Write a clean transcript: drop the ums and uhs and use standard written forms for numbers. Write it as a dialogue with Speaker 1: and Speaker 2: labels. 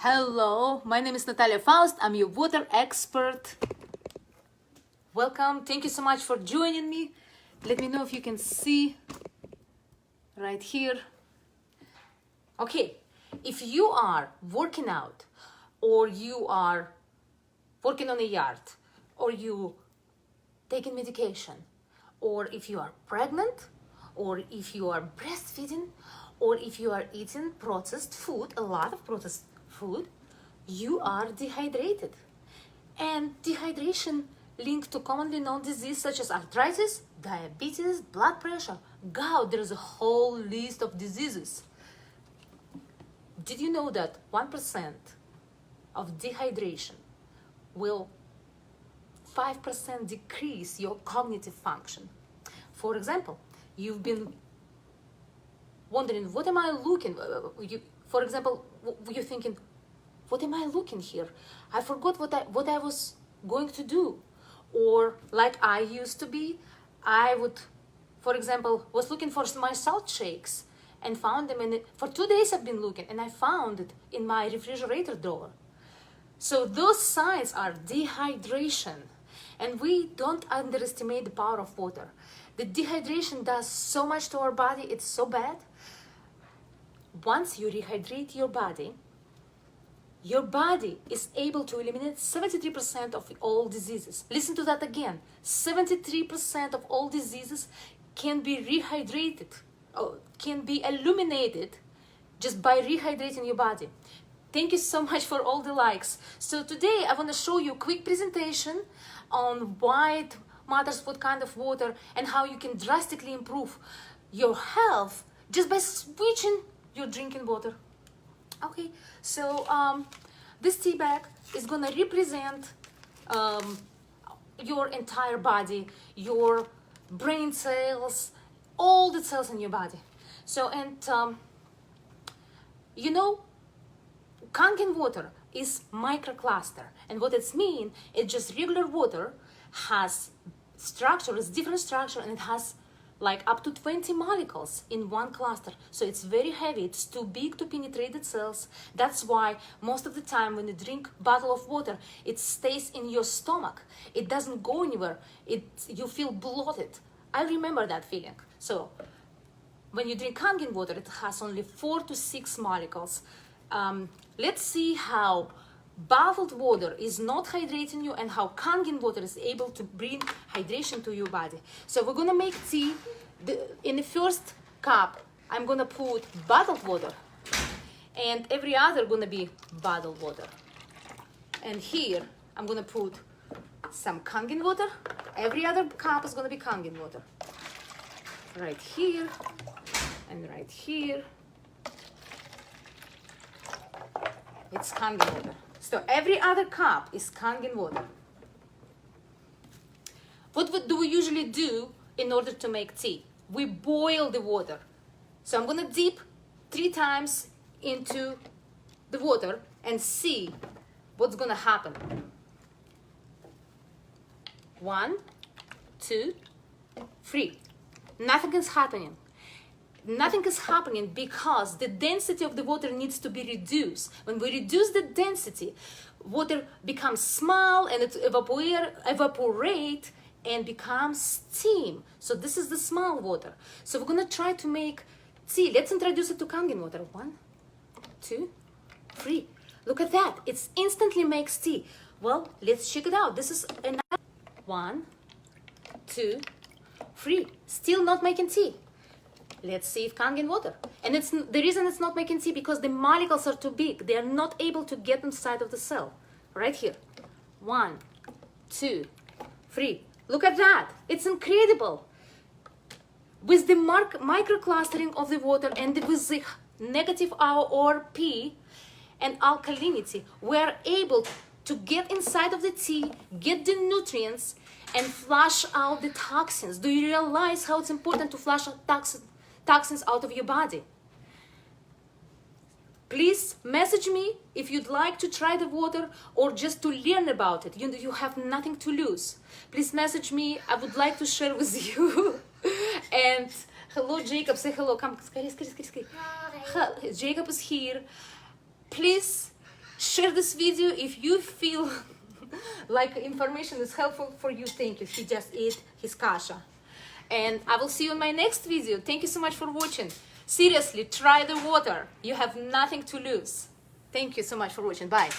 Speaker 1: Hello, my name is Natalya Faust. I'm your water expert. Welcome. Thank you so much for joining me. Let me know if you can see right here. Okay, if you are working out or you are working on a yard or you taking medication or if you are pregnant or if you are breastfeeding or if you are eating processed food, a lot of processed food, you are dehydrated. And dehydration linked to commonly known diseases such as arthritis, diabetes, blood pressure, gout. There's a whole list of diseases. Did you know that 1% of dehydration will 5% decrease your cognitive function? For example, you've been wondering, what am I looking? For example, you're thinking, what am I looking here? I forgot what I was going to do. Or like I used to be, I would, for example, was looking for my salt shakes and found them for 2 days I've been looking and I found it in my refrigerator drawer. So those signs are dehydration, and we don't underestimate the power of water. The dehydration does so much to our body, it's so bad. Once you rehydrate your body is able to eliminate 73% of all diseases. Listen to that again. 73% of all diseases can be rehydrated, or can be eliminated just by rehydrating your body. Thank you so much for all the likes. So today I want to show you a quick presentation on why it matters what kind of water and how you can drastically improve your health just by switching your drinking water. Okay, so this tea bag is gonna represent your entire body, your brain cells, all the cells in your body. So, and you know, Kangen water is microcluster, and what it's mean, it's just regular water has structure, it's different structure, and it has like up to 20 molecules in one cluster. So it's very heavy, it's too big to penetrate the cells. That's why most of the time when you drink a bottle of water, it stays in your stomach. It doesn't go anywhere. You feel bloated. I remember that feeling. So when you drink Kangen water, it has only 4 to 6 molecules. Let's see how bottled water is not hydrating you and how Kangen water is able to bring hydration to your body. So we're gonna make tea. In the first cup, I'm gonna put bottled water, and every other gonna be bottled water. And here, I'm gonna put some Kangen water. Every other cup is gonna be Kangen water. Right here, and right here. It's Kangen water. So every other cup is Kangen water. What do we usually do in order to make tea? We boil the water. So I'm gonna dip 3 times into the water and see what's gonna happen. 1, 2, 3. Nothing is happening. Nothing is happening because the density of the water needs to be reduced. When we reduce the density, water becomes small and it evaporate and becomes steam. So this is the small water. So we're gonna try to make tea. Let's introduce it to Kangen water. 1, 2, 3. Look at that. It instantly makes tea. Well, let's check it out. This is another 1, 2, 3. Still not making tea. Let's see if Kangen water. And it's the reason it's not making tea because the molecules are too big. They are not able to get inside of the cell. Right here. 1, 2, 3. Look at that. It's incredible. With the microclustering of the water and with the negative RP and alkalinity, we are able to get inside of the tea, get the nutrients, and flush out the toxins. Do you realize how it's important to flush out toxins out of your body? Please message me if you'd like to try the water or just to learn about it. You have nothing to lose. Please message me. I would like to share with you. And hello, Jacob. Say hello. Come, скорее. Jacob is here. Please Share this video if you feel like information is helpful for you. Thank you. He just ate his kasha. And I will see you in my next video. Thank you so much for watching. Seriously, try the water. You have nothing to lose. Thank you so much for watching. Bye.